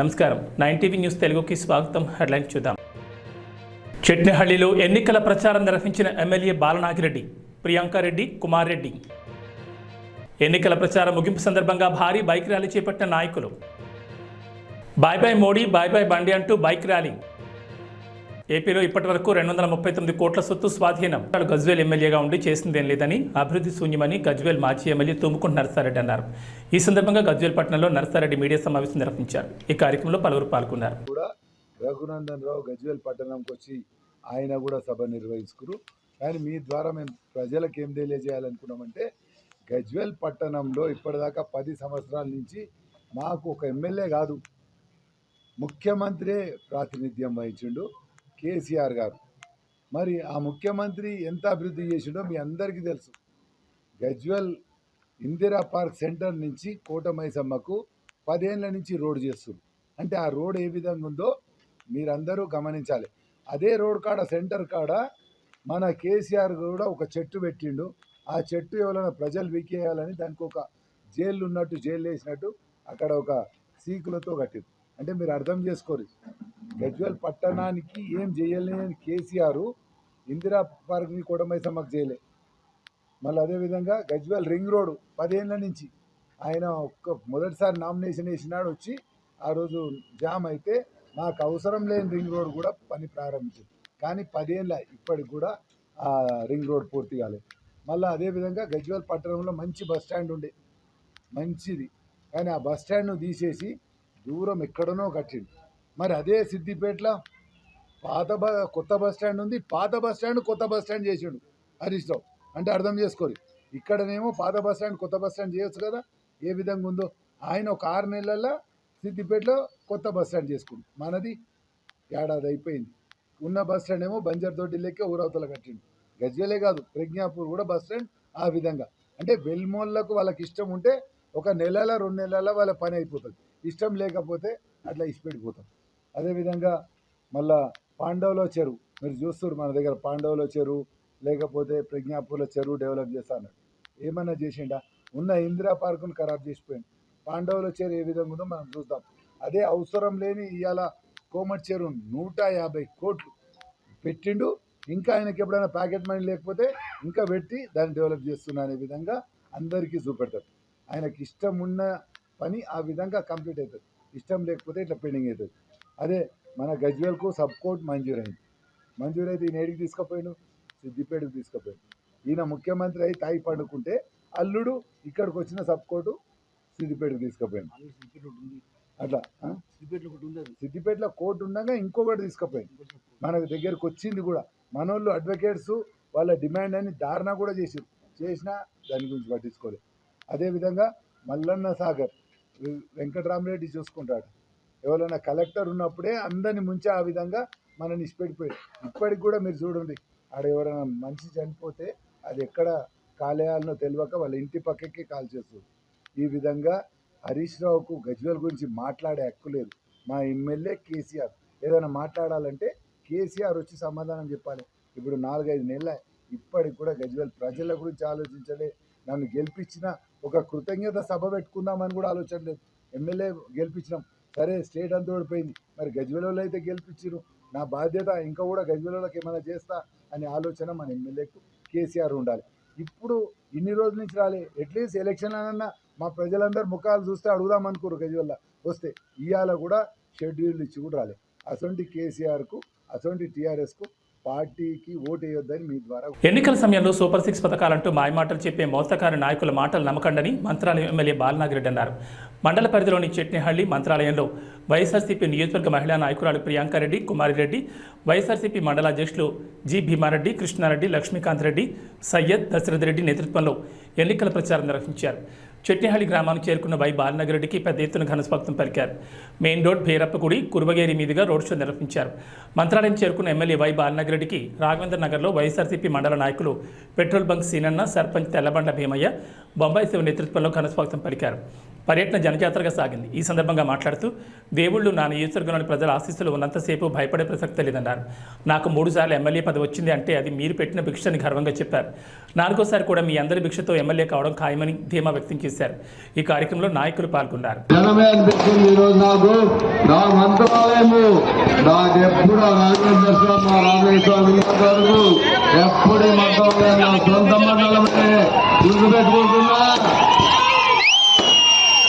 నమస్కారం 9 TV news తెలుగుకి స్వాగతం. హెడ్లైన్ చూద్దాం. చెట్నెహళ్లిలో ఎన్నికల ప్రచారం నిర్వహించిన ఎమ్మెల్యే బాలనాగిరెడ్డి, ప్రియాంకారెడ్డి, కుమార్ రెడ్డి. ఎన్నికల ప్రచారం ముగింపు సందర్భంగా భారీ బైక్ ర్యాలీ చేపట్టిన నాయకులు. Bye bye Modi, bye bye Bandi అంటూ బైక్ ర్యాలీ. ఏపీలో ఇప్పటివరకు 239 కోట్ల సొత్తు స్వాధీనం. గజ్వేల్ ఎమ్మెల్యేగా ఉండి చేసిందేం లేదని, అభివృద్ధి శూన్యమని గజ్వేల్ మాజీ ఎమ్మెల్యే తుమ్ముకుంట నరసారెడ్డి అన్నారు. ఈ సందర్భంగా గజ్వేల్ పట్టణంలో నరసారెడ్డి మీడియా సమావేశం నిర్వహించారు. ఈ కార్యక్రమంలో పలువురు పాల్గొన్నారు. రఘునందన్ రావు గజ్వేల్ పట్టణంకి వచ్చి ఆయన కూడా సభ నిర్వహించుకురు. కానీ మీ ద్వారా మేము ప్రజలకు ఏం తెలియజేయాలనుకున్నామంటే, గజ్వేల్ పట్టణంలో ఇప్పటిదాకా 10 సంవత్సరాల నుంచి మాకు ఒక ఎమ్మెల్యే కాదు, ముఖ్యమంత్రి ప్రాతినిధ్యం వహించిండు కేసీఆర్ గారు. మరి ఆ ముఖ్యమంత్రి ఎంత అభివృద్ధి చేసిండో మీ అందరికీ తెలుసు. గజ్వేల్ ఇందిరా పార్క్ సెంటర్ నుంచి కోటమైసమ్మకు 10 ఏళ్ల నుంచి రోడ్ చేస్తుంది. అంటే ఆ రోడ్ ఏ విధంగా ఉందో మీరందరూ గమనించాలి. అదే రోడ్ కాడ సెంటర్ కాడ మన కేసీఆర్ కూడా ఒక చెట్టు పెట్టిండు. ఆ చెట్టు ఎవరైనా ప్రజలు వీకేయాలని దానికి ఒక జైలు ఉన్నట్టు, జైలు వేసినట్టు అక్కడ ఒక సీకులతో కట్టింది. అంటే మీరు అర్థం చేసుకోరు, గజ్వేల్ పట్టణానికి ఏం చేయలేని కేసీఆర్ ఇందిరా పార్క్ని కోటమైసమ్మకు చేయలే. మళ్ళీ అదేవిధంగా గజ్వేల్ రింగ్ రోడ్డు 10 ఏళ్ల నుంచి ఆయన మొదటిసారి నామినేషన్ వేసినాడు, వచ్చి ఆ రోజు జామ్ అయితే మాకు అవసరం లేని రింగ్ రోడ్ కూడా పని ప్రారంభించింది. కానీ 10 ఏళ్ళ ఇప్పటికి కూడా ఆ రింగ్ రోడ్ పూర్తి కాలేదు. మళ్ళీ అదేవిధంగా గజ్వేల్ పట్టణంలో మంచి బస్ స్టాండ్ ఉండే, మంచిది. కానీ ఆ బస్ స్టాండ్ను తీసేసి దూరం ఎక్కడనో కట్టింది. మరి అదే సిద్దిపేటలో కొత్త బస్ స్టాండ్ ఉంది, పాత బస్ స్టాండ్ కొత్త బస్ స్టాండ్ చేసిండు హరీష్ రావు. అంటే అర్థం చేసుకోరు, ఇక్కడనేమో పాత బస్ స్టాండ్ కొత్త బస్ స్టాండ్ చేయొచ్చు కదా, ఏ విధంగా ఉందో. ఆయన ఒక 6 నెలల్లో సిద్దిపేటలో కొత్త బస్ స్టాండ్ చేసుకుంది. మనది ఏడాది అయిపోయింది. ఉన్న బస్ స్టాండ్ ఏమో బంజర్దొడ్డి లెక్క ఊరవతల కట్టిండు. గజ్వేలే కాదు, ప్రజ్ఞాపూర్ కూడా బస్ స్టాండ్ ఆ విధంగా. అంటే వెల్మోళ్ళకు వాళ్ళకి ఇష్టం ఉంటే 1 నెలలో 2 నెలల్లో వాళ్ళ పని అయిపోతుంది. ఇష్టం లేకపోతే అట్లా ఇష్టపెట్టిపోతాం. అదేవిధంగా మళ్ళా పాండవుల చెరువు మీరు చూస్తారు, మన దగ్గర పాండవుల చెరువు లేకపోతే ప్రజ్ఞాపూర్ల చెరువు డెవలప్ చేస్తా అన్నాడు. ఏమన్నా చేసిండా? ఉన్న ఇందిరా పార్కును ఖరాబ్ చేసిపోయింది. పాండవుల చెరువు ఏ విధంగా ఉందో మనం చూద్దాం. అదే అవసరం లేని ఇవాళ కోమటి చెరువు 150 కోట్లు పెట్టిండు. ఇంకా ఆయనకి ఎప్పుడైనా ప్యాకెట్ మనీ లేకపోతే ఇంకా పెట్టి దాన్ని డెవలప్ చేస్తున్నా అనే విధంగా అందరికీ చూపెడతాడు. ఆయనకి ఇష్టం ఉన్న పని ఆ విధంగా కంప్లీట్ అవుతుంది, ఇష్టం లేకపోతే ఇట్లా పెండింగ్ అవుతుంది. అదే మన గజ్వేల్కు సబ్ కోర్టు మంజూరైంది. మంజూరైతే ఈయన ఏడికి తీసుకుపోయాడు, సిద్దిపేటకు తీసుకుపోయాడు. ఈయన ముఖ్యమంత్రి అయి తాయి పండుకుంటే అల్లుడు ఇక్కడికి వచ్చిన సబ్ కోర్టు సిద్దిపేటకు తీసుకుపోయాడు. అట్లా సిద్దిపేటలో కోర్టు ఉండగా ఇంకొకటి తీసుకుపోయింది. మన దగ్గరకు వచ్చింది కూడా. మనోళ్ళు అడ్వకేట్స్ వాళ్ళ డిమాండ్ అని ధారణ కూడా చేసినా దాని గురించి పట్టించుకోలేదు. అదేవిధంగా మల్లన్న సాగర్ వెంకటరామరెడ్డి చూసుకుంటాడు. ఎవరైనా కలెక్టర్ ఉన్నప్పుడే అందరిని ముంచి ఆ విధంగా మనని ఇష్టపెట్టిపోయాడు. ఇప్పటికి కూడా మీరు చూడండి, ఆడ ఎవరైనా మనిషి చనిపోతే అది ఎక్కడ కాలేయాలనో తెలియక వాళ్ళ ఇంటి పక్కకి కాల్ చేస్తుంది. ఈ విధంగా హరీష్ రావుకు గజ్వేల్ గురించి మాట్లాడే హక్కు లేదు. మా ఎమ్మెల్యే కేసీఆర్ ఏదైనా మాట్లాడాలంటే కేసీఆర్ వచ్చి సమాధానం చెప్పాలి. ఇప్పుడు 4-5 నెలల ఇప్పటికి కూడా గజ్వేల్ ప్రజల గురించి ఆలోచించలే. నన్ను గెలిపించిన ఒక కృతజ్ఞత సభ పెట్టుకుందామని కూడా ఆలోచన లేదు. ఎమ్మెల్యే గెలిపించినాం, సరే స్టేట్ అంతా ఓడిపోయింది, మరి గజ్వేల్లో అయితే గెలిపించారు, నా బాధ్యత ఇంకా కూడా గజ్వేల్లోకి ఏమైనా చేస్తా అనే ఆలోచన మన ఎమ్మెల్యేకు కేసీఆర్ ఉండాలి. ఇప్పుడు ఇన్ని రోజుల నుంచి రాలే, అట్లీస్ట్ ఎలక్షన్ అన్నా మా ప్రజలందరూ ముఖాలు చూస్తే అడుగుదాం అనుకోరు. గజ్వేల్లో వస్తే ఇవాళ కూడా షెడ్యూల్ ఇచ్చి కూడా రాలే. అసొంటి కేసీఆర్కు, అసొంటి టీఆర్ఎస్కు పార్టీకి ఓటు వేయొద్దని మీ ద్వారా. ఎన్నికల సమయంలో సూపర్ 6 పథకాలంటూ మాయమాటలు చెప్పే మోసకారి నాయకుల మాటలు నమ్మకండని మంత్రాలయం ఎమ్మెల్యే బాలనాగిరెడ్డి అన్నారు. మండల పరిధిలోని చెట్నెహళ్లి మంత్రాలయంలో వైఎస్ఆర్సీపీ నియోజకవర్గ మహిళా నాయకురాలు ప్రియాంకారెడ్డి, కుమారిరెడ్డి, వైఎస్ఆర్సీపీ మండల అధ్యక్షులు జి భీమారెడ్డి, కృష్ణారెడ్డి, లక్ష్మీకాంత్ రెడ్డి, సయ్యద్, దశరథ్ రెడ్డి నేతృత్వంలో ఎన్నికల ప్రచారం నిర్వహించారు. చెట్నెహళ్లి గ్రామానికి చేరుకున్న వై బాలనాగిరెడ్డికి పెద్ద ఎత్తున ఘనస్వాగతం పలికారు. మెయిన్ రోడ్, భైరప్పగుడి, కురువగేరి మీదుగా రోడ్ షో నిర్వహించారు. మంత్రాలయం చేరుకున్న ఎమ్మెల్యే వై బాలనాగిరెడ్డికి రాఘవేంద్ర నగర్లో వైఎస్ఆర్సీపీ మండల నాయకులు పెట్రోల్ బంక్ సీనన్న, సర్పంచ్ తెల్లబండ్ల భీమయ్య, బొంబాయి శివ నేతృత్వంలో ఘనస్వాగతం పలికారు. పర్యటన జనజాతరగా సాగింది. ఈ సందర్భంగా మాట్లాడుతూ దేవుళ్లు నా నియోజకవర్గంలోని ప్రజల ఆశీస్సులు ఉన్నంతసేపు భయపడే ప్రసక్తి లేదన్నారు. నాకు 3 సార్లు ఎమ్మెల్యే పదవి వచ్చింది అంటే అది మీరు పెట్టిన భిక్షని గర్వంగా చెప్పారు. 4వ సారి కూడా మీ అందరి భిక్షతో ఎమ్మెల్యే కావడం ఖాయమని ధీమా వ్యక్తం చేశారు. చేశారు. ఈ కార్యక్రమంలో నాయకులు పాల్గొన్నారు. జనమే అనిపించింది ఈరోజు నాకు. నా మంత్రాలయము నాకు ఎప్పుడు రాఘవేంద్ర స్వామి మా రామయ్య స్వామి వరకు ఎప్పుడు ఈ మంత్రాలయం నా సొంత మండలమే గుర్తుపెట్టుకుంటున్నా.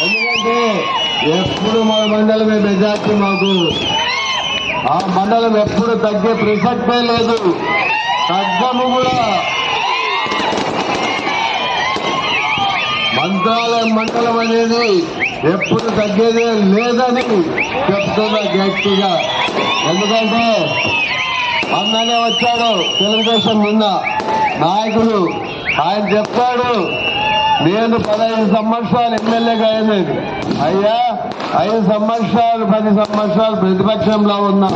ఎందుకంటే ఎప్పుడు మన మండలమే మెజార్టీ మాకు. ఆ మండలం ఎప్పుడు తగ్గే ప్రసక్తే లేదు, తగ్గము కూడా. మంత్రాలయం మండలం అనేది ఎప్పుడు తగ్గేదే లేదని చెప్తున్నా గట్టిగా. ఎందుకంటే అన్ననే వచ్చాడు తెలుగుదేశం నిన్న నాయకుడు, ఆయన చెప్తాడు నేను 15 సంవత్సరాలు ఎమ్మెల్యేగా అయింది. అయ్యా 5 సంవత్సరాలు 10 సంవత్సరాలు ప్రతిపక్షంలో ఉన్నా.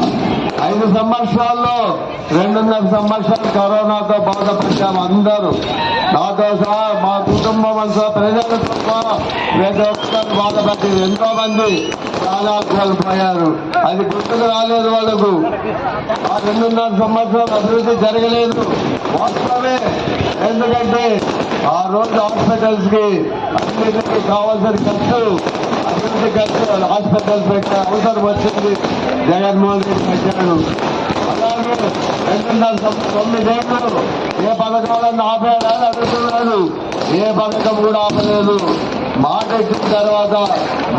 5 సంవత్సరాల్లో 2.5 సంవత్సరాలు కరోనాతో బాధపడ్డాము అందరూ, నాతో సహా మా కుటుంబం అంతా ప్రజలతో సహా ప్రతి ఒక్కరు బాధపడింది. ఎంతో మంది ప్రాణాలు కోల్పోయారు. అది గుర్తుకు రాలేదు వాళ్ళకు. ఆ 2.5 సంవత్సరాలు అభివృద్ధి జరగలేదు వాస్తవమే. ఎందుకంటే ఆ రోజు హాస్పిటల్స్ కి అన్నింటికి కావాల్సిన ఖర్చు, అభివృద్ధి ఖర్చు హాస్పిటల్స్ పెట్టే అవసరం వచ్చింది. జగన్మోహన్ రెడ్డి పెట్టాడు. అలాగే 9 ఏళ్ళు ఏ పథకాలను ఆపేయాలని అడుగుతున్నాడు. ఏ పథకం కూడా ఆపలేదు. మాట ఇచ్చిన తర్వాత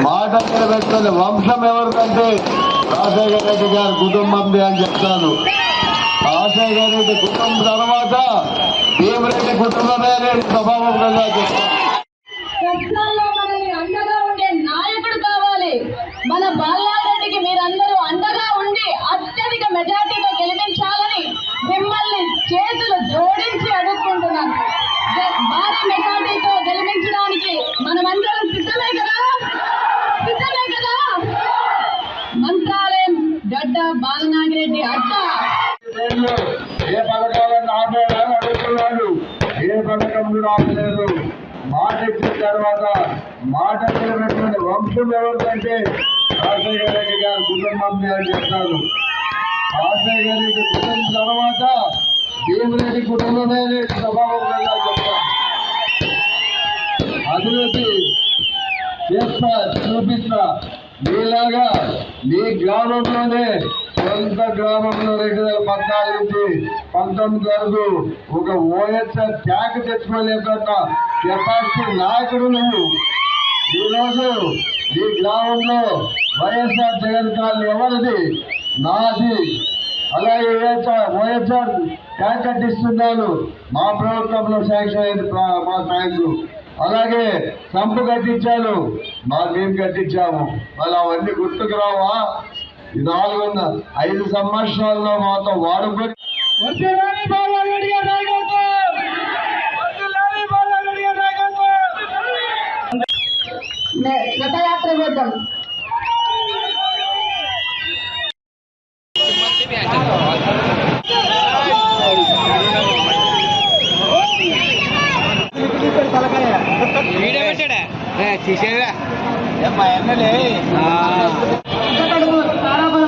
మాట నిలబెట్టుకునే వంశం ఎవరికంటే రాజశేఖర రెడ్డి గారి కుటుంబంది అని చెప్తాను. రాజశేఖర రెడ్డి కుటుంబం తర్వాత భీమరెడ్డి కుటుంబమే నేను స్వభావంగా చెప్తాను. కష్టాల్లో మనల్ని అండగా ఉండే నాయకుడు కావాలి. మన బాలనారెడ్డికి మీరందరూ అండగా ఉండి అత్యధిక మెజార్టీతో గెలిపించాలని మిమ్మల్ని చేతులు జోడించి అడుగుకుంటున్నాను. భారీ మెజార్టీతో గెలిపించడానికి మనమందరం సిద్ధమే కదా? సిద్ధమే కదా? మంత్రాలయం గడ్డ బాలనాగిరెడ్డి అడ్డ. ఏ పథకాలను ఆపేయాలని అడుగుతున్నాడు. ఏ పథకం కూడా ఆపలేదు. మాట ఇచ్చిన తర్వాత మాట నిలబెట్టుకునే వంశం ఎవరికంటే రాజశేఖర రెడ్డి గారి కుటుంబం అని చెప్తాను. రాజశేఖర రెడ్డి కుటుంబం తర్వాత భీమరెడ్డి కుటుంబమే స్వభావంగా చెప్తాను. అభివృద్ధి చేస్తా, చూపిస్తా. మీలాగా మీ గ్రామంలోనే సొంత గ్రామంలో 2014 నుంచి 19 వరకు ఒక ఓఎస్ఆర్ ట్యాంక్ తెచ్చుకోలేకుండా కెపాసిటీ నాయకుడు నువ్వు. ఈరోజు ఈ గ్రామంలో వైఎస్ఆర్ జగన్ కాలనీ ఎవరిది? నాది. అలాగే ఓఎస్ఆర్ ట్యాంక్ కట్టిస్తున్నాను. మా ప్రభుత్వంలో శాంక్షన్ అయింది మా ట్యాంకు. అలాగే సంపు కట్టించాను, మేము కట్టించాము. మళ్ళీ అవన్నీ గుర్తుకు రావా? 5 సంవత్సరాల్లో మాతో వాడుకొని రథయాత్ర చేద్దాం.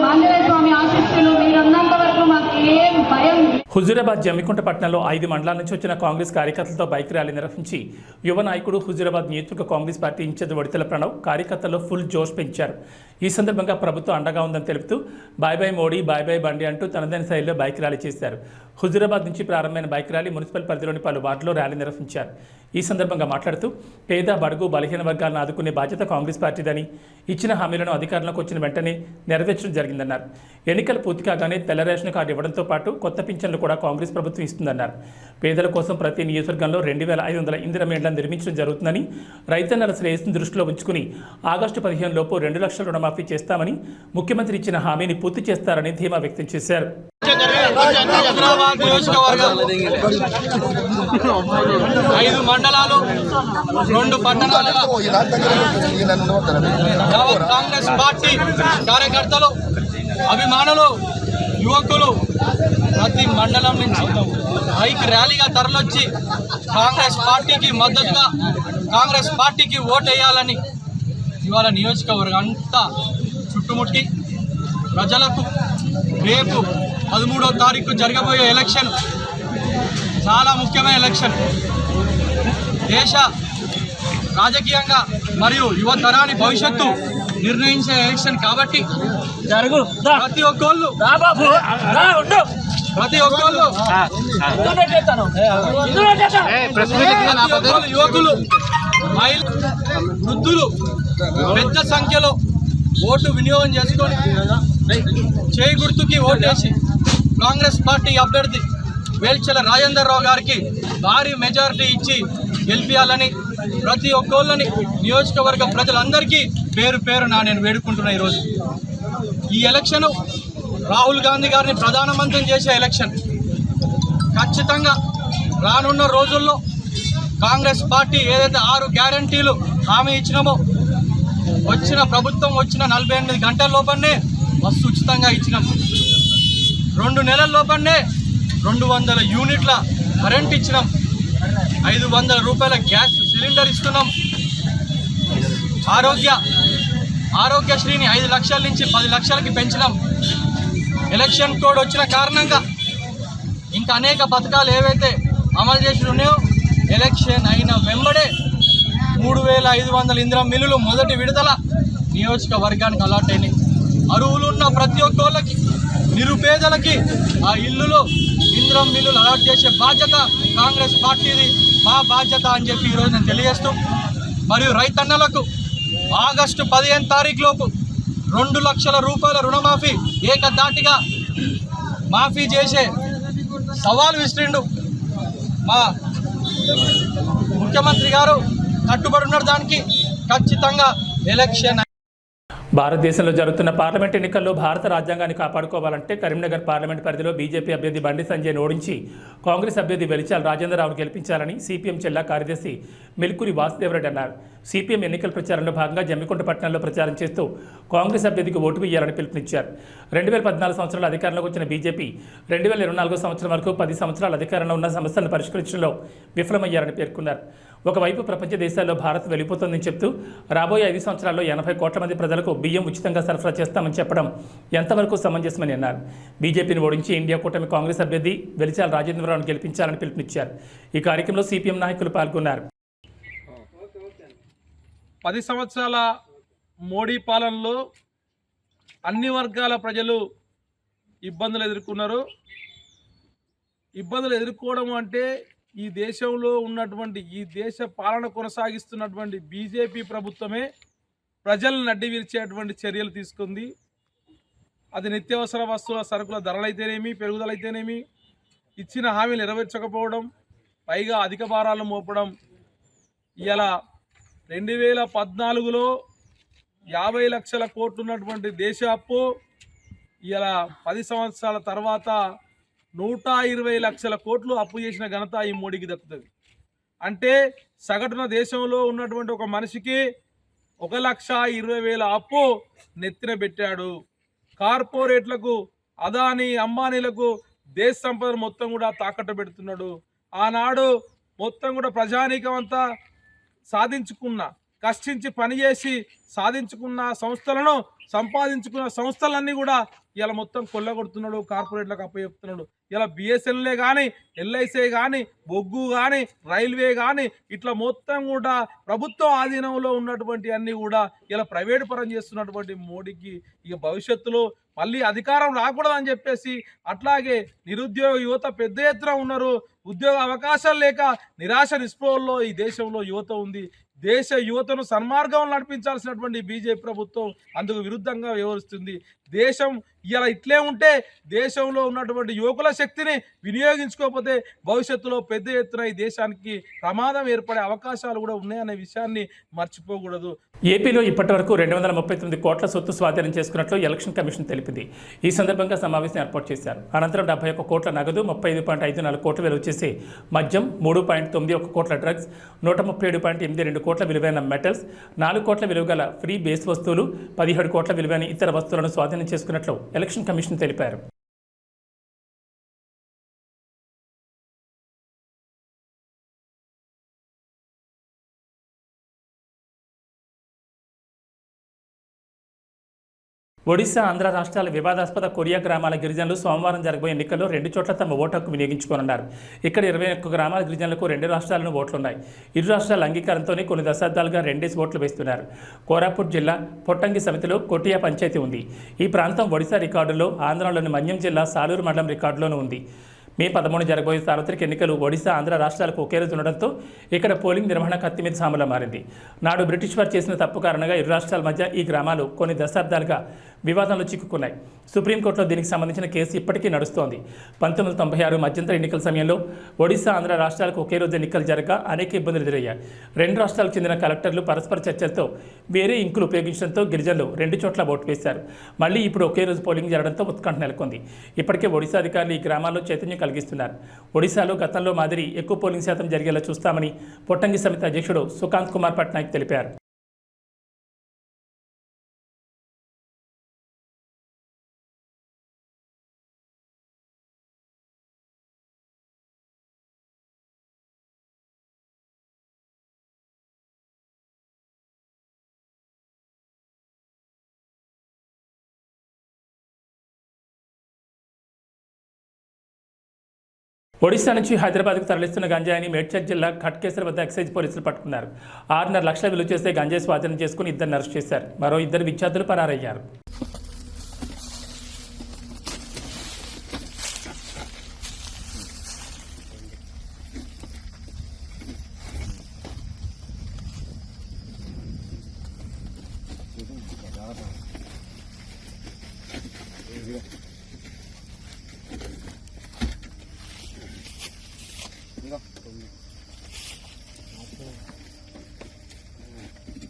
ఆంజనేయ స్వామి ఆశీస్సులు మీరున్నంత వరకు మాకు ఏం భయం. హుజూరాబాద్ జమ్మికుంట పట్టణంలో 5 మండలాల నుంచి వచ్చిన కాంగ్రెస్ కార్యకర్తలతో బైక్ ర్యాలీ నిర్వహించి యువ నాయకుడు హుజూరాబాద్ నియోజకవర్గ కాంగ్రెస్ పార్టీ ఇన్ఛార్జ్ వడితెల ప్రణవ్ కార్యకర్తల్లో ఫుల్ జోష్ పెంచారు. ఈ సందర్భంగా ప్రభుత్వం అండగా ఉందని తెలుపుతూ bye bye Modi, bye bye Bandi అంటూ తనదైన శైలిలో బైక్ ర్యాలీ చేశారు. హుజూరాబాద్ నుంచి ప్రారంభమైన బైక్ ర్యాలీ మున్సిపల్ పరిధిలోని పలు వార్డుల్లో ర్యాలీ నిర్వహించారు. ఈ సందర్భంగా మాట్లాడుతూ పేద, బడుగు, బలహీన వర్గాలను ఆదుకునే బాధ్యత కాంగ్రెస్ పార్టీదని, ఇచ్చిన హామీలను అధికారంలోకి వచ్చిన వెంటనే నెరవేర్చడం జరిగిందన్నారు. ఎన్నికలు పూర్తి కాగానే తెల్ల రేషన్ కార్డు ఇవ్వడంతో పాటు కొత్త పింఛన్లు కూడా కాంగ్రెస్ ప్రభుత్వం ఇస్తుందన్నారు. పేదల కోసం ప్రతి నియోజకవర్గంలో 2500 ఇందిరమ్మ ఇళ్లను నిర్మించడం జరుగుతుందని, రైతన్నల శ్రేయస్సును దృష్టిలో ఉంచుకుని ఆగస్టు 15 లోపు 2 లక్షల రుణమాఫీ చేస్తామని, ముఖ్యమంత్రి ఇచ్చిన హామీని పూర్తి చేస్తారని ధీమా వ్యక్తం చేశారు. హైదరాబాద్ నియోజకవర్గం 5 మండలాలు 2 పట్టణాలలో యావత్ కాంగ్రెస్ పార్టీ కార్యకర్తలు, అభిమానులు, యువకులు ప్రతి మండలం నుంచి బైక్ ర్యాలీగా తరలొచ్చి కాంగ్రెస్ పార్టీకి మద్దతుగా, కాంగ్రెస్ పార్టీకి ఓటేయాలని ఇవాళ నియోజకవర్గం అంతా చుట్టుముట్టి ప్రజలకు రేపు 13వ తారీఖు జరగబోయే ఎలక్షన్ చాలా ముఖ్యమైన ఎలక్షన్. దేశ రాజకీయంగా మరియు యువ తరాని భవిష్యత్తు నిర్ణయించే ఎలక్షన్ కాబట్టి ప్రతి ఒక్కళ్ళు యువకులు మహిళలు వృద్ధులు పెద్ద సంఖ్యలో ఓటు వినియోగం చేసుకొని చేయి గుర్తుకి ఓటేసి కాంగ్రెస్ పార్టీ అభ్యర్థి వేల్చెల రాజేందర్ రావు గారికి భారీ మెజారిటీ ఇచ్చి గెలిపించాలని ప్రతి ఒక్కళ్ళని నియోజకవర్గ ప్రజలందరికీ పేరు పేరున నేను వేడుకుంటున్నా. ఈరోజు ఈ ఎలక్షన్ రాహుల్ గాంధీ గారిని ప్రధానమంత్రిని చేసే ఎలక్షన్. ఖచ్చితంగా రానున్న రోజుల్లో కాంగ్రెస్ పార్టీ ఏదైతే 6 గ్యారంటీలు హామీ ఇచ్చినామో వచ్చిన ప్రభుత్వం వచ్చిన 48 గంటల లోపలనే బస్సు ఉచితంగా ఇచ్చినాం. 2 నెలల లోపలనే 200 యూనిట్ల కరెంట్ ఇచ్చినాం. 500 రూపాయల గ్యాస్ సిలిండర్ ఇస్తున్నాం. ఆరోగ్యశ్రీని 5 లక్షల నుంచి 10 లక్షలకి పెంచినాం. ఎలక్షన్ కోడ్ వచ్చిన కారణంగా ఇంకా అనేక పథకాలు ఏవైతే అమలు చేసి ఉన్నాయో ఎలక్షన్ అయిన వెంబడే 3500 ఇందిరా మిల్లులు మొదటి విడుదల నియోజకవర్గానికి అలాట్ అయినాయి. అర్హులున్న ప్రతి ఒక్కళ్ళకి నిరుపేదలకి ఆ ఇల్లులో ఇందిరా మిల్లులు అలాట్ చేసే బాధ్యత కాంగ్రెస్ పార్టీది, మా బాధ్యత అని చెప్పి ఈరోజు నేను తెలియజేస్తూ, మరియు రైతన్నలకు ఆగస్టు 15 తారీఖులోపు 2 లక్షల రూపాయల రుణమాఫీ ఏకధాటిగా మాఫీ చేసే సవాల్ విసిరిండు మా ముఖ్యమంత్రి గారు. కట్టుబడి ఉన్న దానికి ఖచ్చితంగా ఎలక్షన్. భారతదేశంలో జరుగుతున్న పార్లమెంట్ ఎన్నికల్లో భారత రాజ్యాంగాన్ని కాపాడుకోవాలంటే కరీంనగర్ పార్లమెంట్ పరిధిలో బీజేపీ అభ్యర్థి బండి సంజయ్ను ఓడించి కాంగ్రెస్ అభ్యర్థి వెలిచాల రాజేంద్రరావును గెలిపించాలని సిపిఎం జిల్లా కార్యదర్శి మెల్కూరి వాసుదేవరెడ్డి అన్నారు. సిపిఎం ఎన్నికల ప్రచారంలో భాగంగా జమ్మికుంట పట్టణంలో ప్రచారం చేస్తూ కాంగ్రెస్ అభ్యర్థికి ఓటు వేయాలని పిలుపునిచ్చారు. 2014 సంవత్సరాలు అధికారంలోకి వచ్చిన బీజేపీ 2024 సంవత్సరం వరకు 10 సంవత్సరాల అధికారంలో ఉన్న సమస్యలను పరిష్కరించడంలో విఫలమయ్యారని పేర్కొన్నారు. ఒకవైపు ప్రపంచ దేశాల్లో భారత్ వెళ్ళిపోతుందని చెప్తూ రాబోయే 5 సంవత్సరాల్లో 80 కోట్ల మంది ప్రజలకు బియ్యం ఉచితంగా సరఫరా చేస్తామని చెప్పడం ఎంతవరకు సమంజసమని అన్నారు. బీజేపీని ఓడించి ఇండియా కూటమి కాంగ్రెస్ అభ్యర్థి వెలిచాల రాజేంద్రరావును గెలిపించాలని పిలుపునిచ్చారు. ఈ కార్యక్రమంలో సిపిఎం నాయకులు పాల్గొన్నారు. 10 సంవత్సరాల మోడీ పాలనలో అన్ని వర్గాల ప్రజలు ఇబ్బందులు ఎదుర్కొన్నారు. ఇబ్బందులు ఎదుర్కోవడం అంటే ఈ దేశంలో ఉన్నటువంటి ఈ దేశ పాలన కొనసాగిస్తున్నటువంటి బీజేపీ ప్రభుత్వమే ప్రజలను నడ్డి విరిచేటువంటి చర్యలు తీసుకుంది. అది నిత్యావసర వస్తువుల సరుకుల ధరలైతేనేమి, పెరుగుదలైతేనేమి, ఇచ్చిన హామీలు నెరవేర్చకపోవడం, పైగా అధిక భారాలు మోపడం. ఇలా 2014లో 50 లక్షల కోట్లు ఉన్నటువంటి దేశ అప్పు ఇలా 10 సంవత్సరాల తర్వాత 120 లక్షల కోట్లు అప్పు చేసిన ఘనత ఈ మోడీకి దక్కుతుంది. అంటే సగటున దేశంలో ఉన్నటువంటి ఒక మనిషికి 1,20,000 అప్పు నెత్తిన పెట్టాడు. కార్పొరేట్లకు, అదానీ అంబానీలకు దేశ సంపద మొత్తం కూడా తాకట్టు పెడుతున్నాడు. ఆనాడు మొత్తం కూడా ప్రజానీకం అంతా సాధించుకున్న, కష్టించి పనిచేసి సాధించుకున్న సంస్థలను, సంపాదించుకున్న సంస్థలన్నీ కూడా ఇలా మొత్తం కొల్లగొడుతున్నాడు, కార్పొరేట్లకు అప్పచెప్తున్నాడు. ఇలా బిఎస్ఎన్ఎల్ఏ కానీ, ఎల్ఐసీ కానీ, బొగ్గు కానీ, రైల్వే కానీ ఇట్లా మొత్తం కూడా ప్రభుత్వ ఆధీనంలో ఉన్నటువంటి అన్నీ కూడా ఇలా ప్రైవేటు పరం చేస్తున్నటువంటి మోడీకి ఇక భవిష్యత్తులో మళ్ళీ అధికారం రాకూడదని చెప్పేసి, అట్లాగే నిరుద్యోగ యువత పెద్ద ఎత్తున ఉన్నారు. ఉద్యోగ అవకాశాలు లేక నిరాశ నిస్పృహల్లో ఈ దేశంలో యువత ఉంది. దేశ యువతను సన్మార్గం నడిపించాల్సినటువంటి బీజేపీ ప్రభుత్వం అందుకు విరుద్ధంగా వ్యవహరిస్తుంది. దేశం ఇలా ఇట్లే ఉంటే దేశంలో ఉన్నటువంటి యువకుల శక్తిని వినియోగించుకోకపోతే భవిష్యత్తులో పెద్ద ఎత్తున ఈ దేశానికి ప్రమాదం ఏర్పడే అవకాశాలు కూడా ఉన్నాయనే విషయాన్ని మర్చిపోకూడదు. ఏపీలో ఇప్పటివరకు 239 కోట్ల సొత్తు స్వాధీనం చేసుకున్నట్లు ఎలక్షన్ కమిషన్ తెలిపింది. ఈ సందర్భంగా సమావేశం ఏర్పాటు చేశారు. అనంతరం 71 కోట్ల నగదు, 35.54 కోట్ల విలువ చేసే మద్యం, 3.91 కోట్ల డ్రగ్స్, 137.82 కోట్ల విలువైన మెటల్స్, 4 కోట్ల విలువ గల ఫ్రీ బేస్ వస్తువులు, 17 కోట్ల విలువైన ఇతర వస్తువులను స్వాధీనం చేసుకున్నట్లు ఎలక్షన్ కమిషన్ తెలిపారు. ఒడిశా, ఆంధ్ర రాష్ట్రాల వివాదాస్పద కొరియా గ్రామాల గిరిజనులు సోమవారం జరగబోయే ఎన్నికల్లో 2 చోట్ల తమ ఓటు హక్కు వినియోగించుకోనున్నారు. ఇక్కడ 21 గ్రామాల గిరిజనులకు 2 రాష్ట్రాలను ఓట్లున్నాయి. ఇరు రాష్ట్రాల అంగీకారంతోనే కొన్ని దశాబ్దాలుగా 2 ఓట్లు వేస్తున్నారు. కోరాపుట్ జిల్లా పొట్టంగి సమితిలో కొటియా పంచాయతీ ఉంది. ఈ ప్రాంతం ఒడిశా రికార్డులో, ఆంధ్రలోని మన్యం జిల్లా సాలూరు మండలం రికార్డులోనూ ఉంది. మే 13 జరగబోయే సార్వత్రిక ఎన్నికలు ఒడిశా, ఆంధ్ర రాష్ట్రాలకు ఒకే రోజు ఉండడంతో ఇక్కడ పోలింగ్ నిర్వహణ కత్తి మీద సాములా మారింది. నాడు బ్రిటిష్ వారు చేసిన తప్పు కారణంగా ఇరు రాష్ట్రాల మధ్య ఈ గ్రామాలు కొన్ని దశాబ్దాలుగా వివాదంలో చిక్కుకున్నాయి. సుప్రీంకోర్టులో దీనికి సంబంధించిన కేసు ఇప్పటికీ నడుస్తోంది. 1996 మధ్యంతర ఎన్నికల సమయంలో ఒడిశా, ఆంధ్ర రాష్ట్రాలకు ఒకే రోజు ఎన్నికలు జరగక అనేక ఇబ్బందులు ఎదురయ్యాయి. 2 రాష్ట్రాలకు చెందిన కలెక్టర్లు పరస్పర చర్చలతో వేరే ఇంకులు ఉపయోగించడంతో గిరిజనులు 2 చోట్ల ఓటు వేశారు. మళ్లీ ఇప్పుడు ఒకే రోజు పోలింగ్ జరగడంతో ఉత్కంఠ నెలకొంది. ఇప్పటికే ఒడిశా అధికారులు ఈ గ్రామాల్లో చైతన్యం కలిగిస్తున్నారు. ఒడిశాలో గతంలో మాదిరి ఎక్కువ పోలింగ్ శాతం జరిగేలా చూస్తామని పొట్టంగి సమితి అధ్యక్షుడు సుకాంత్ కుమార్ పట్నాయక్ తెలిపారు. ఒడిశా నుంచి హైదరాబాద్కు తరలిస్తున్న గంజాయిని మేడ్చల్ జిల్లా ఖట్కేసర్ వద్ద ఎక్సైజ్ పోలీసులు పట్టుకున్నారు. 6.5 లక్షల విలువ చేసే గంజాయి స్వాధీనం చేసుకుని 2 అరెస్ట్ చేశారు. మరో 2 విద్యార్థులు పరారయ్యారు.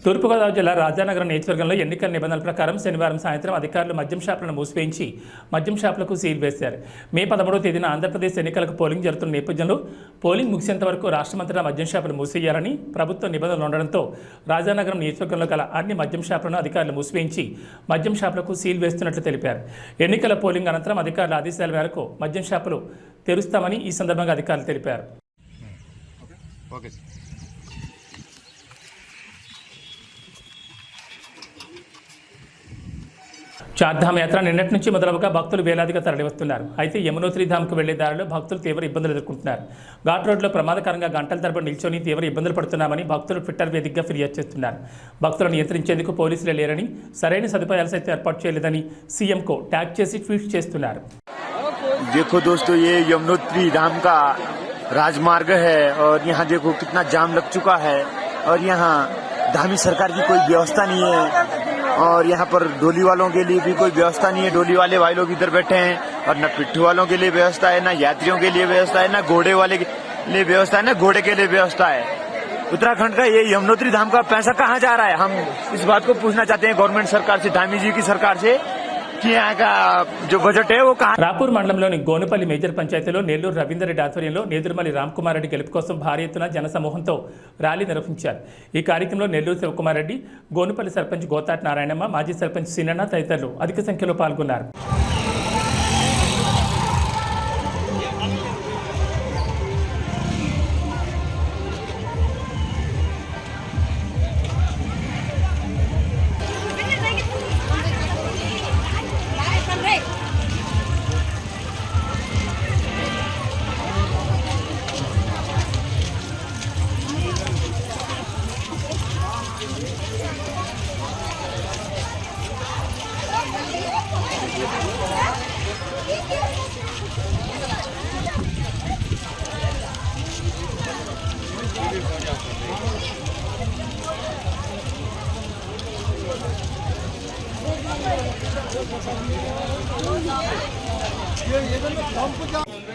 తూర్పుగోదావరి జిల్లా రాజానగరం నియోజకవర్గంలో ఎన్నికల నిబంధనల ప్రకారం శనివారం సాయంత్రం అధికారులు మద్యం షాపులను మూసివేయించి మద్యం షాపులకు సీల్ వేశారు. మే 13వ తేదీన ఆంధ్రప్రదేశ్ ఎన్నికలకు పోలింగ్ జరుగుతున్న నేపథ్యంలో పోలింగ్ ముగిసేంత వరకు రాష్ట్రమంతటా మద్యం షాపులు మూసేయాలని ప్రభుత్వ నిబంధనలు ఉండడంతో రాజానగరం నియోజకవర్గంలో గల అన్ని మద్యం షాపులను అధికారులు మూసివేయించి మద్యం షాపులకు సీల్ వేస్తున్నట్లు తెలిపారు. ఎన్నికల పోలింగ్ అనంతరం అధికారుల ఆదేశాల మేరకు మద్యం షాపులు తెరుస్తామని ఈ సందర్భంగా అధికారులు తెలిపారు. చార్ధామ్ యాత్ర నిన్నటి నుంచి మొదలవగా భక్తులు వేలాదిగా తరలివస్తున్నారు. అయితే యమునోత్రి ధామ్కు వెళ్లే దారిలో భక్తులు తీవ్ర ఇబ్బందులు ఎదుర్కొంటున్నారు. ఘాట్ రోడ్లో ప్రమాదకరంగా గంటల తరబడి నిల్చొని తీవ్ర ఇబ్బందులు పడుతున్నామని భక్తులు ట్విట్టర్ వేదికగా ఫిర్యాదు చేస్తున్నారు. భక్తులను నియంత్రించేందుకు పోలీసులే లేరని, సరైన సదుపాయాలు సైతం ఏర్పాటు చేయలేదని సీఎంకు ట్యాగ్ చేసి ట్వీట్ చేస్తున్నారు. देखो दोस्तों, ये यमुनोत्री धाम का राजमार्ग है और यहाँ देखो कितना जाम लग चुका है और यहाँ धामी सरकार की कोई व्यवस्था नहीं है और यहाँ पर डोली वालों के लिए भी कोई व्यवस्था नहीं है. डोली वाले भाई लोग इधर बैठे हैं और न पिट्ठू वालों के लिए व्यवस्था है, न यात्रियों के लिए व्यवस्था है, न घोड़े वाले के लिए व्यवस्था है, न घोड़े के लिए व्यवस्था है. उत्तराखंड का ये यमुनोत्री धाम का पैसा कहाँ जा रहा है? हम इस बात को पूछना चाहते हैं गवर्नमेंट सरकार से, धामी जी की सरकार से, कि यहाँ का जो बजट है वो कहाँ. రాపూర్ మండలంలోని గోనుపల్లి మేజర్ పంచాయతీలో నెల్లూరు రవీందర్ రెడ్డి ఆధ్వర్యంలో నేదురుమల్లి రామ్కుమార్ రెడ్డి గెలుపు కోసం భారీ ఎత్తున జనసమూహంతో ర్యాలీ నిర్వహించారు. ఈ కార్యక్రమంలో నెల్లూరు శివకుమార్ రెడ్డి, గోనుపల్లి సర్పంచ్ గోతాట్ నారాయణమ్మ, మాజీ సర్పంచ్ సినన్న తదితరులు అధిక సంఖ్యలో పాల్గొన్నారు.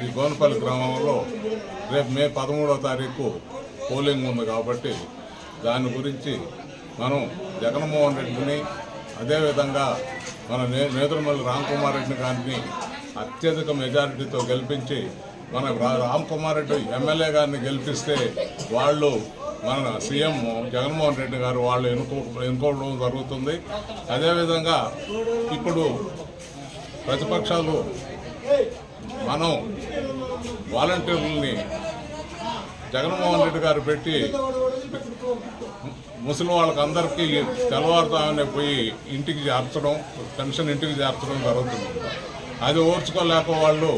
ఈ గోనపల్లి గ్రామంలో రేపు మే 13వ తారీఖు పోలింగ్ ఉంది కాబట్టి దాని గురించి మనం జగన్మోహన్ రెడ్డిని, అదేవిధంగా మన నేదురుమల్లి రామ్కుమార్ రెడ్డిని గారిని అత్యధిక మెజారిటీతో గెలిపించి మన రామ్కుమార్ రెడ్డి ఎమ్మెల్యే గారిని గెలిపిస్తే వాళ్ళు మన సీఎం జగన్మోహన్ రెడ్డి గారు వాళ్ళు ఎన్నుకోవడం జరుగుతుంది. అదేవిధంగా ఇప్పుడు ప్రతిపక్షాలు మనం వాలంటీర్లని జగన్మోహన్ రెడ్డి గారు పెట్టి ముసలి వాళ్ళకి అందరికీ తెల్లవారుతామనే పోయి ఇంటికి చేర్చడం, పెన్షన్ ఇంటికి చేర్చడం జరుగుతుంది. అది ఓర్చుకోలేక వాళ్ళు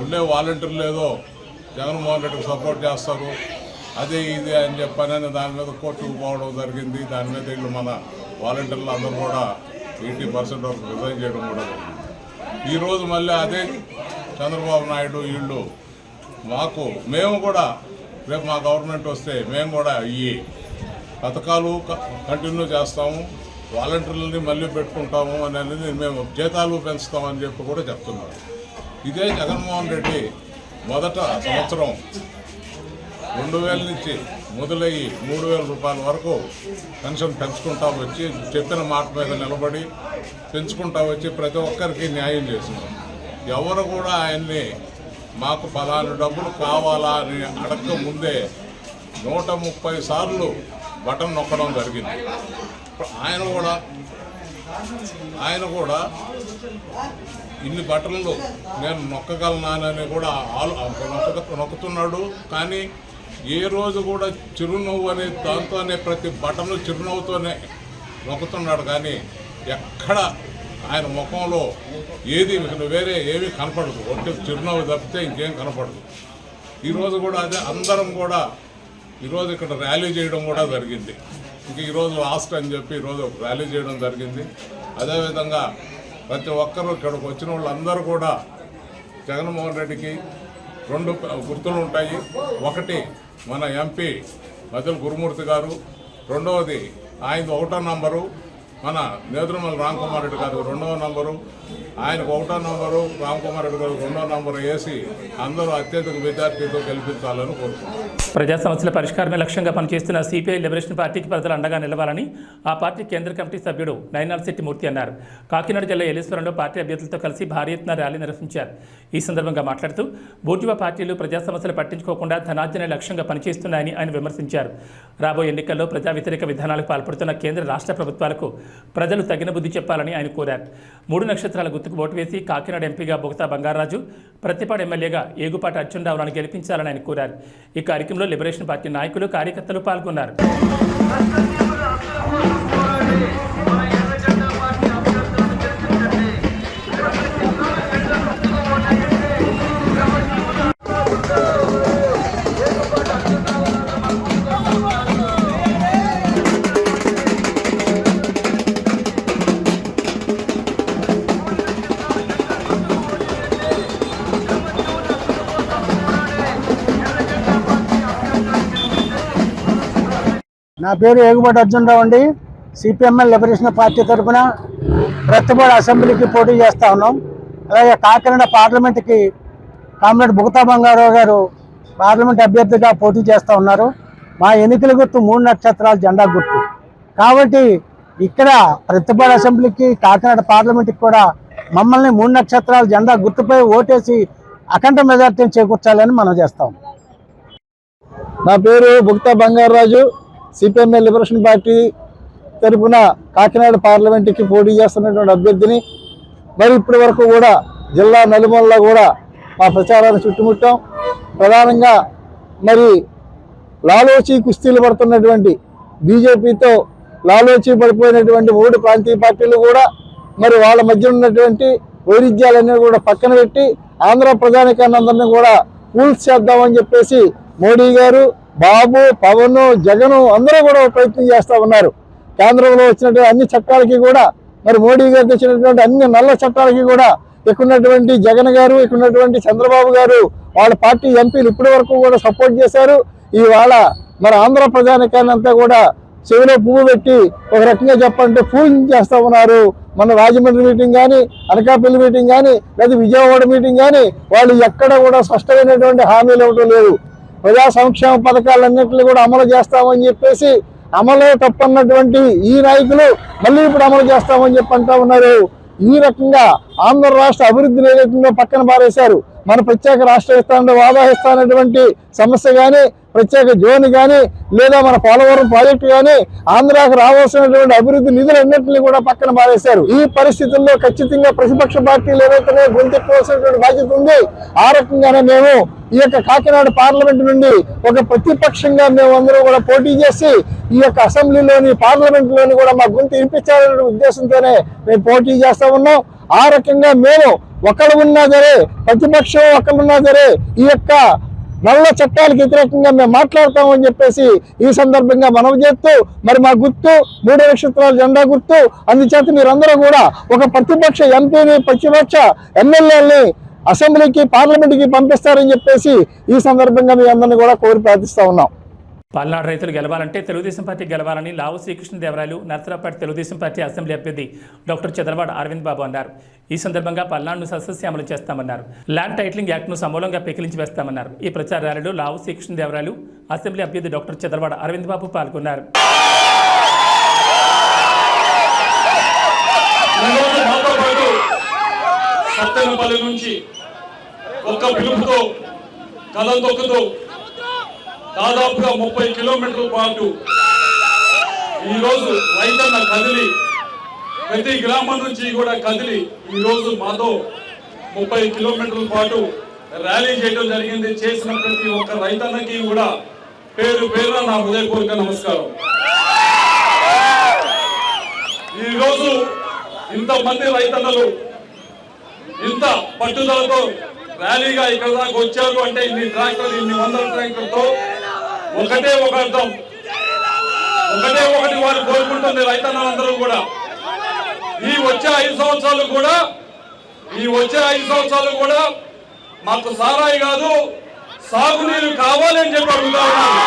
ఉండే వాలంటీర్లు ఏదో జగన్మోహన్ రెడ్డికి సపోర్ట్ చేస్తారు, అదే ఇది అని చెప్పని దాని మీద కోర్టుకు పోవడం జరిగింది. దాని మీద వీళ్ళు మన వాలంటీర్లు అందరూ కూడా 80% వరకు రిజైన్ చేయడం కూడా జరిగింది. ఈరోజు మళ్ళీ అదే చంద్రబాబు నాయుడు వీళ్ళు మేము కూడా రేపు మా గవర్నమెంట్ వస్తే మేము కూడా ఈ పథకాలు కంటిన్యూ చేస్తాము, వాలంటీర్లని మళ్ళీ పెట్టుకుంటాము అనేది మేము జీతాలు పెంచుతామని చెప్పి కూడా చెప్తున్నారు. ఇదే జగన్మోహన్ రెడ్డి మొదట సంవత్సరం 2000 నుంచి మొదలయ్యి 3000 రూపాయల వరకు పెన్షన్ పెంచుకుంటా వచ్చి చెప్పిన మాట మీద నిలబడి పెంచుకుంటా వచ్చి ప్రతి ఒక్కరికి న్యాయం చేస్తున్నారు. ఎవరు కూడా ఆయన్ని మాకు ఫలానా డబ్బులు కావాలా అని అడగక ముందే 130 సార్లు బటన్ నొక్కడం జరిగింది. ఆయన కూడా ఇన్ని బటన్లు నేను నొక్కగలనానని కూడా నొక్కుతున్నాడు. కానీ ఏ రోజు కూడా చిరునవ్వు అనే దాంతోనే ప్రతి బటన్లు చిరునవ్వుతోనే నొక్కుతున్నాడు. కానీ ఎక్కడ ఆయన ముఖంలో ఏది వేరే ఏమీ కనపడదు, ఒట్టి చిరునవ్వు తప్పితే ఇంకేం కనపడదు. ఈరోజు కూడా అదే అందరం కూడా ఈరోజు ఇక్కడ ర్యాలీ చేయడం కూడా జరిగింది. ఇంక ఈరోజు లాస్ట్ అని చెప్పి ఈరోజు ర్యాలీ చేయడం జరిగింది. అదేవిధంగా ప్రతి ఒక్కరూ ఇక్కడికి వచ్చిన వాళ్ళందరూ కూడా జగన్మోహన్ రెడ్డికి 2 గుర్తులు ఉంటాయి. ఒకటి మన ఎంపీ మద్దెల గురుమూర్తి గారు, రెండవది ఆయన 1వ నంబరు మన నేదురుమల రామ్కుమార్ రెడ్డి గారు 2వ నంబరు, ఆయనకు 1వ నంబరు, రామ్కుమార్ రెడ్డి గారు 2వ నంబరు వేసి అందరూ అత్యధిక మెజార్టీతో గెలిపించాలని కోరుకుంటున్నారు. ప్రజా సమస్యల పరిష్కారమే లక్ష్యంగా పనిచేస్తున్న సిపిఐ లిబరేషన్ పార్టీకి ప్రజలు అండగా నిలవాలని ఆ పార్టీ కేంద్ర కమిటీ సభ్యుడు నైనాల్శెట్టి మూర్తి అన్నారు. కాకినాడ జిల్లా ఏలేశ్వరంలో పార్టీ అభ్యర్థులతో కలిసి భారీ ఎత్తున ర్యాలీ నిర్వహించారు. ఈ సందర్భంగా మాట్లాడుతూ బూర్జువా పార్టీలు ప్రజా సమస్యలు పట్టించుకోకుండా ధనార్జనే లక్ష్యంగా పనిచేస్తున్నాయని ఆయన విమర్శించారు. రాబోయే ఎన్నికల్లో ప్రజా వ్యతిరేక విధానాలకు పాల్పడుతున్న కేంద్ర రాష్ట్ర ప్రభుత్వాలకు ప్రజలు తగిన బుద్ధి చెప్పాలని ఆయన కోరారు. 3 నక్షత్రాల గుర్తుకు ఓటు వేసి కాకినాడ ఎంపీగా బొగతా బంగారాజు, ప్రతిపాడు ఎమ్మెల్యేగా ఏగుపాటి అర్జునరావులను గెలిపించాలని ఆయన కోరారు. ఈ కార్యక్రమంలో లిబరేషన్ పార్టీ నాయకులు, కార్యకర్తలు పాల్గొన్నారు. నా పేరు ఏగుపాటి అర్జునరావు అండి. సిపిఎంఎల్ లిబరేషన్ పార్టీ తరఫున ప్రతిపాడు అసెంబ్లీకి పోటీ చేస్తూ ఉన్నాం. అలాగే కాకినాడ పార్లమెంట్కి కామ్రేడ్ బొగతా బంగారావు గారు పార్లమెంట్ అభ్యర్థిగా పోటీ చేస్తూ ఉన్నారు. మా ఎన్నికల గుర్తు 3 నక్షత్రాల జెండా గుర్తు కాబట్టి ఇక్కడ ప్రతిపాడు అసెంబ్లీకి కాకినాడ పార్లమెంట్కి కూడా మమ్మల్ని 3 నక్షత్రాల జెండా గుర్తుపై ఓటేసి అఖండ మెజార్టీని చేకూర్చాలని మనం చేస్తాం. నా పేరు Bogata Bangaraju, CPML liberation party తరఫున కాకినాడ పార్లమెంటుకి పోటీ చేస్తున్నటువంటి అభ్యర్థిని. మరి ఇప్పటి వరకు కూడా జిల్లా నలుమూలలో కూడా మా ప్రచారాన్ని చుట్టుముట్టాం. ప్రధానంగా మరి లాలోచి కుస్తీలు పడుతున్నటువంటి బీజేపీతో లాలోచి పడిపోయినటువంటి 3 ప్రాంతీయ పార్టీలు కూడా మరి వాళ్ళ మధ్య ఉన్నటువంటి వైరుధ్యాలన్నీ కూడా పక్కన పెట్టి ఆంధ్ర ప్రజానికాన్ని అందరినీ కూడా కూల్స్ చేద్దామని చెప్పేసి మోడీ గారు, బాబు, పవన్, జగన్ అందరూ కూడా ప్రయత్నం చేస్తూ ఉన్నారు. కేంద్రంలో వచ్చినటువంటి అన్ని చట్టాలకి కూడా మరి మోడీ గారు తెచ్చినటువంటి అన్ని నల్ల చట్టాలకి కూడా ఇక్కడున్నటువంటి జగన్ గారు, ఇక్కడున్నటువంటి చంద్రబాబు గారు వాళ్ళ పార్టీ ఎంపీలు ఇప్పటి వరకు కూడా సపోర్ట్ చేశారు. ఇవాళ మరి ఆంధ్ర ప్రజానికాన్ని అంతా కూడా చెవిలో పువ్వు పెట్టి ఒక రకంగా చెప్పంటే పూజించేస్తూ ఉన్నారు. మన రాజమండ్రి మీటింగ్ కానీ, అనకాపల్లి మీటింగ్ కానీ, లేదా విజయవాడ మీటింగ్ కానీ వాళ్ళు ఎక్కడ కూడా స్పష్టమైనటువంటి హామీలు ఇవ్వడం లేదు. ప్రజా సంక్షేమ పథకాలన్నింటినీ కూడా అమలు చేస్తామని చెప్పేసి అమలే తప్పన్నటువంటి ఈ నాయకులు మళ్ళీ ఇప్పుడు అమలు చేస్తామని చెప్పి అంటా ఉన్నారు. ఈ రకంగా ఆంధ్ర రాష్ట్ర అభివృద్ధిని ఏదైతుందో పక్కన పారేశారు. మన ప్రత్యేక రాష్ట్ర ఇస్తానంటే వాదా ఇస్తానటువంటి సమస్య కానీ, ప్రత్యేక జోన్ కానీ, లేదా మన పోలవరం ప్రాజెక్టు కానీ, ఆంధ్రాకు రావాల్సినటువంటి అభివృద్ధి నిధులన్నింటినీ కూడా పక్కన మారేశారు. ఈ పరిస్థితుల్లో ఖచ్చితంగా ప్రతిపక్ష పార్టీలు ఏవైతే గొంతెక్కవలసినటువంటి బాధ్యత ఉంది. ఆ రకంగానే మేము ఈ యొక్క కాకినాడ పార్లమెంట్ నుండి ఒక ప్రతిపక్షంగా మేము అందరూ కూడా పోటీ చేసి ఈ యొక్క అసెంబ్లీలోని పార్లమెంట్లోని కూడా మా గొంతు వినిపించాలనే ఉద్దేశంతోనే మేము పోటీ చేస్తా ఉన్నాం. ఆ రకంగా మేము ఒకళ్ళు ఉన్నా సరే, ప్రతిపక్షం ఒకళ్ళున్నా సరే, ఈ యొక్క నల్ల చట్టాలకు వ్యతిరేకంగా మేము మాట్లాడతామని చెప్పేసి ఈ సందర్భంగా మనవి చేస్తూ, మరి మా గుర్తు 3 నక్షత్రాల జెండా గుర్తు. అందుచేత మీరందరూ కూడా ఒక ప్రతిపక్ష ఎంపీని, ప్రతిపక్ష ఎమ్మెల్యేలని అసెంబ్లీకి, పార్లమెంట్కి పంపిస్తారని చెప్పేసి ఈ సందర్భంగా మీ అందరినీ కూడా కోరి ప్రార్థిస్తా ఉన్నాం. పల్నాడు రైతులు గెలవాలంటే తెలుగుదేశం పార్టీ గెలవాలని లావు శ్రీకృష్ణదేవరాయలు నర్సరావుపేట తెలుగుదేశం పార్టీ అసెంబ్లీ అభ్యర్థి డాక్టర్ చదలవాడ అరవింద్ బాబు అన్నారు. ఈ సందర్భంగా పల్నాడును సస్యశ్యామలం చేస్తామన్నారు. ల్యాండ్ టైటిలింగ్ యాక్ట్ను సమూలంగా పెకిలించి వేస్తామన్నారు. ఈ ప్రచార ర్యాలీలో లావు శ్రీకృష్ణదేవరాయలు అసెంబ్లీ అభ్యర్థి డాక్టర్ చదలవాడ అరవింద్ బాబు పాల్గొన్నారు. సత్తెనపల్లి నుంచి ఒక్క పిలుపుతో కథం తొక్కుతూ దాదాపుగా 30 కిలోమీటర్ల పాటు ఈరోజు రైతన్న కదిలి, ప్రతి గ్రామం నుంచి కూడా కదిలి ఈరోజు మాతో 30 కిలోమీటర్ల పాటు ర్యాలీ చేయడం జరిగింది. చేసిన ప్రతి ఒక్క రైతన్నకి కూడా పేరు పేరున నా హృదయపూర్వక నమస్కారం. ఈరోజు ఇంతమంది రైతన్నలు ఇంత పట్టుదలతో ర్యాలీగా ఇక్కడ దాకా వచ్చారు అంటే ఇన్ని ట్రాక్టర్లు, ఇన్ని 100 ట్రాక్టర్తో ఒకటే ఒక అర్థం, ఒకటే ఒకటి వారు కోరుకుంటుంది రైతన్నలందరూ కూడా. ఈ వచ్చే 5 సంవత్సరాలు కూడా మాకు సారాయి కాదు, సాగునీరు కావాలి అని చెప్పి అడుగుతా ఉన్నారు.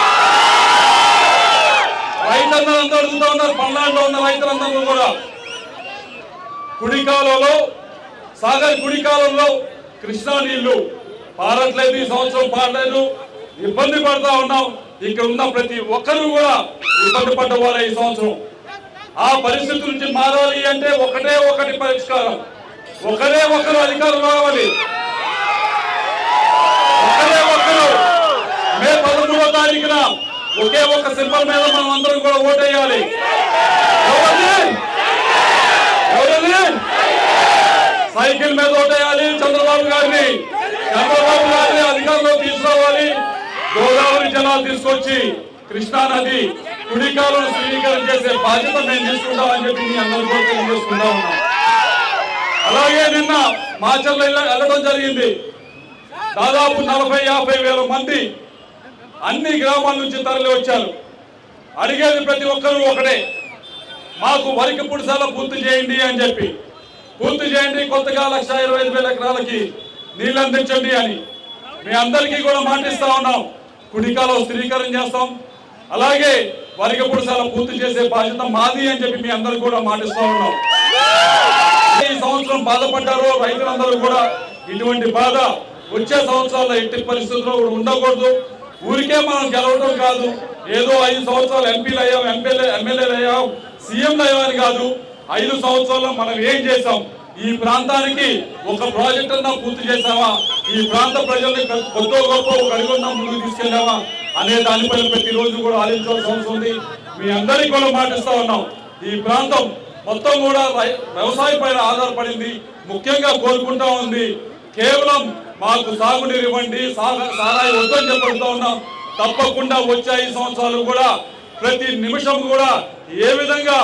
రైతన్నలందరూ అడుగుతా ఉన్నారు. పల్నాడులో ఉన్న రైతులందరూ కూడా కుడికాలంలో, సాగర్ కుడికాలంలో కృష్ణా నీళ్లు పారట్లేదు, ఈ సంవత్సరం పారలేదు, ఇబ్బంది పడతా ఉన్నాం. ఇక్కడ ఉన్న ప్రతి ఒక్కరూ కూడా ఇబ్బంది పడ్డవారే ఈ సంవత్సరం. ఆ పరిస్థితి నుంచి మారాలి అంటే ఒకటే ఒకటి పరిష్కారం, ఒకరే ఒకరు అధికారం రావాలి. ఒకరే ఒకరు మే 13వ తారీఖున ఒకే ఒక సింబల్ మీద మనం అందరం కూడా ఓటేయాలి. ఎవరిని? సైకిల్ మీద ఓటేయాలి. చంద్రబాబు గారిని అధికారంలో తీసుకురావాలి. గోదావరి జలాలు తీసుకొచ్చి కృష్ణా నది కుడికాలను శ్రీకరణ చేసే బాధ్యత మేము తీసుకుంటామని చెప్పి మీ అందరూ కూడా తెలియజేసుకుంటా ఉన్నాం. అలాగే నిన్న మాచర్ల వెళ్ళడం జరిగింది. దాదాపు 40-50 వేల మంది అన్ని గ్రామాల నుంచి తరలి వచ్చారు. అడిగేది ప్రతి ఒక్కరూ ఒకటే, మాకు వరికి పుడిసాల పూర్తి చేయండి అని చెప్పి. పూర్తి చేయండి, కొత్తగా 1,25,000 ఎకరాలకి నీళ్ళు అందించండి అని మీ అందరికీ కూడా మాటిస్తా ఉన్నాం. కుడికాలం స్థిరీకరణ చేస్తాం. అలాగే వరికి పుడిసాల పూర్తి చేసే బాధ్యత మాది అని చెప్పి మీ అందరూ కూడా మాటిస్తా ఉన్నాం. ఈ సంవత్సరం బాధపడ్డారో రైతులందరూ కూడా ఇటువంటి బాధ వచ్చే సంవత్సరాల్లో ఎట్టి పరిస్థితుల్లో కూడా ఉండకూడదు. ఊరికే మనం గెలవడం కాదు, ఏదో 5 సంవత్సరాలు ఎంపీలు అయ్యాం, ఎమ్మెల్యేలు అయ్యాం, సీఎంలు అయ్యామని కాదు. 5 సంవత్సరాల్లో మనం ఏం చేసాం, ఈ ప్రాంతానికి ఒక ప్రాజెక్ట్ అన్నా పూర్తి చేసామా, ఈ ప్రాంత ప్రజల్ని కొత్త గొప్ప ఒక అడుగున్నా ముందుకు తీసుకెళ్ళామా అనే దానిపైన ప్రతిరోజు కూడా ఆలోచించాల్సిన అవసరం ఉంది. మీ అందరికీ కూడా మాటిస్తా ఉన్నాం. ఈ ప్రాంతం మొత్తం కూడా వ్యవసాయం పైన ఆధారపడింది. ముఖ్యంగా కోరుకుంటా ఉంది, కేవలం మాకు సాగునీరు ఇవ్వండి, సారాయి వద్దని చెప్పడుతూ ఉన్నాం. తప్పకుండా వచ్చే 5 సంవత్సరాలు కూడా ప్రతి నిమిషం కూడా ఏ విధంగా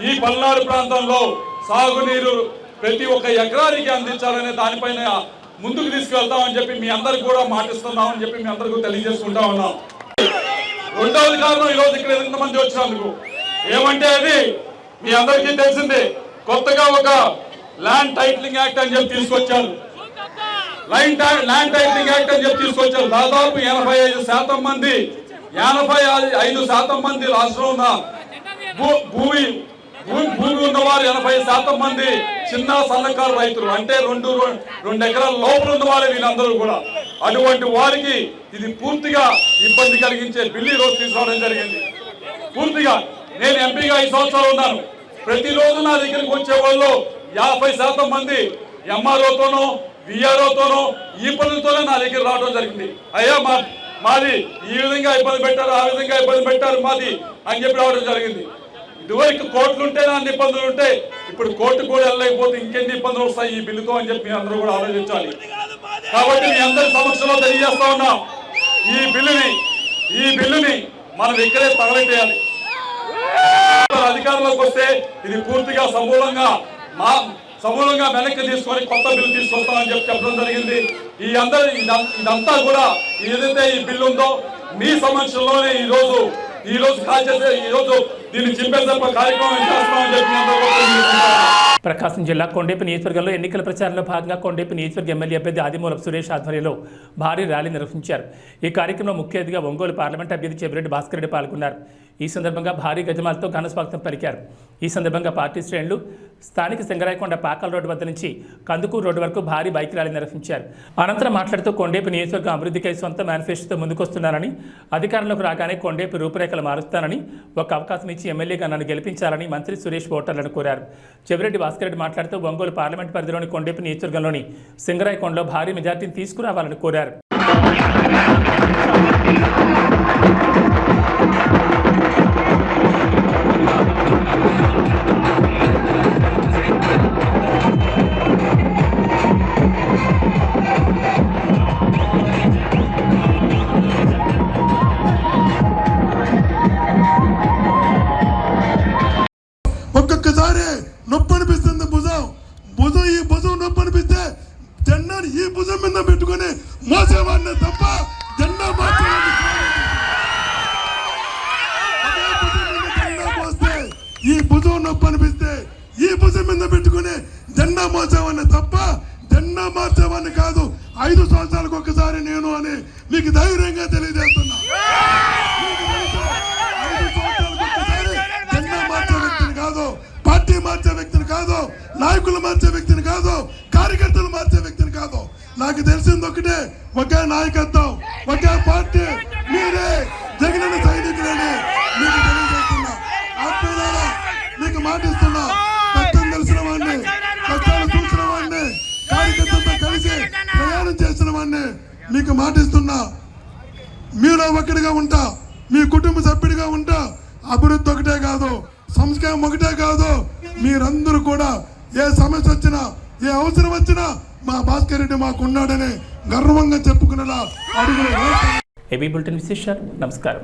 ఈ పల్నాడు ప్రాంతంలో సాగునీరు ప్రతి ఒక్క ఎకరానికి అందించాలనే దానిపైన ముందుకు తీసుకెళ్తామని చెప్పి మీ అందరికి కూడా మాటిస్తున్నామని చెప్పి మీ అందరికీ తెలియజేసుకుంటా ఉన్నాం. రెండవది కారణం ఈరోజు ఇక్కడ ఎంతమంది వచ్చినందుకు ఏమంటే, అది మీ అందరికీ తెలిసిందే, కొత్తగా ఒక ల్యాండ్ టైటిలింగ్ యాక్ట్ అని చెప్పి తీసుకొచ్చారు. ల్యాండ్ టైటిలింగ్ యాక్ట్ అని చెప్పి తీసుకొచ్చారు. దాదాపు 85% మంది 85% మంది రాష్ట్రంలో ఉన్న భూమి ఉన్నవారు 80% మంది చిన్న సన్నకారు రైతులు, అంటే 2 ఎకరాల లోపల ఉన్న వారే వీళ్ళందరూ కూడా. అటువంటి వారికి ఇది పూర్తిగా ఇబ్బంది కలిగించే బిల్లు రోజు తీసుకురావడం జరిగింది. పూర్తిగా నేను ఎంపీగా 5 సంవత్సరాలు ఉన్నాను. ప్రతిరోజు నా దగ్గరికి వచ్చే వాళ్ళు 50% మంది ఎంఆర్ఓతోనో విఆర్ఓతోనో ఈ పనులతోనే నా దగ్గర రావడం జరిగింది. అయ్యా మాది ఈ విధంగా ఇబ్బంది పెట్టారు, ఆ విధంగా ఇబ్బంది పెట్టారు మాది అని చెప్పి రావడం జరిగింది. ఇదివరకు కోర్టులు ఉంటేనే అన్ని ఇబ్బందులు ఉంటాయి, ఇప్పుడు కోర్టు కూడా వెళ్ళలేకపోతే ఇంకెన్ని ఇబ్బందులు వస్తాయి ఈ బిల్లుతో అని చెప్పి అందరూ కూడా ఆలోచించాలి. కాబట్టి మీ అందరి సమక్షంలో తెలియజేస్తా ఉన్నాం, ఈ బిల్లుని మనం ఇక్కడే తగలెట్టేయాలి. అధికారంలోకి వస్తే ఇది పూర్తిగా సమూలంగా వెనక్కి తీసుకొని కొత్త బిల్లు తీసుకొస్తామని చెప్పడం జరిగింది. ఇదంతా కూడా ఏదైతే ఈ బిల్లు ఉందో మీ సమక్షంలోనే ఈ రోజు కాల్ చేసే దీన్ని చింపేసే కార్యక్రమం చేస్తున్నామని చెప్పి ప్రకాశం జిల్లా కొండేపి నియోజకవర్గంలో ఎన్నికల ప్రచారంలో భాగంగా కొండేపి నియోజకవర్గ ఎమ్మెల్యే అభ్యర్థి ఆదిమూలపు సురేష్ ఆధ్వర్యంలో భారీ ర్యాలీ నిర్వహించారు. ఈ కార్యక్రమంలో ముఖ్య అతిథిగా ఒంగోలు పార్లమెంట్ అభ్యర్థి చెవిరెడ్డి భాస్కర్ రెడ్డి పాల్గొన్నారు. ఈ సందర్భంగా భారీ గజమాలతో ఘన స్వాగతం పలికారు. ఈ సందర్భంగా పార్టీ శ్రేణులు స్థానిక సింగరాయకొండ పాకాల రోడ్డు వద్ద నుంచి కందుకూరు రోడ్డు వరకు భారీ బైక్ ర్యాలీ నిర్వహించారు. అనంతరం మాట్లాడుతూ కొండేపి నియోజకవర్గం అభివృద్ధికై సొంత మేనిఫెస్టోతో ముందుకొస్తున్నానని, అధికారంలోకి రాగానే కొండేపి రూపురేఖలు మారుస్తానని, ఒక అవకాశం ఇచ్చి ఎమ్మెల్యేగా నన్ను గెలిపించాలని మంత్రి సురేష్ ఓటర్లను కోరారు. చెవిరెడ్డి భాస్కర్ రెడ్డి మాట్లాడుతూ ఒంగోలు పార్లమెంట్ పరిధిలోని కొండేపి నియోజకవర్గంలోని సింగరాయకొండలో భారీ మెజార్టీని తీసుకురావాలని కోరారు. ఒక్కొక్కసారి నొప్పి అనిపిస్తుంది ఈ భుజం నొప్పి అనిపిస్తే జెండాని ఈ భుజం మీద పెట్టుకొని మోసేవాడిని తప్ప జెండా మోస్తే ఈ భుజం నొప్పి అనిపిస్తే ఈ భుజం మీద పెట్టుకుని జెండా మోసేవాడిని తప్ప జెండా మార్చేవాడిని కాదు. 5 సంవత్సరాలకు ఒక్కసారి నేను అని మీకు ధైర్యంగా తెలియజేస్తున్నా. 5 సంవత్సరాలకు ఒక్కసారి జెండా మార్చే వ్యక్తిని కాదు, పార్టీ మార్చే వ్యక్తిని కాదు, నాయకులు మార్చే వ్యక్తిని కాదు, కార్యకర్తలు మార్చే వ్యక్తిని కాదు. నాకు తెలిసింది ఒకటే, ఒకే నాయకత్వం, ఒకే పార్టీ, మీరే జగనన్న సైనికులని మీకు తెలియజేస్తున్నా. ఆత్మీయులారా, మీకు మాటిస్తున్నా, కష్టం తెలిసిన వాడిని, కష్టాలు చూసిన వాడిని, కార్యకర్తలతో కలిసి ప్రయాణం చేసిన వాడిని మీకు మాటిస్తున్నా. మీలో ఒకటిగా ఉంటా, మీ కుటుంబ సభ్యుడిగా ఉంటా. అభివృద్ధి ఒకటే కాదు, సంస్కారం ఒకటే కాదు, మీరందరూ కూడా ఏ సమస్య వచ్చినా, ఏ అవసరం వచ్చినా మా భాస్కర్ రెడ్డి మాకున్నాడని గర్వంగా చెప్పుకునేలా అడుగులు. ఏబీ బులెటిన్ విశేషాలు. నమస్కారం.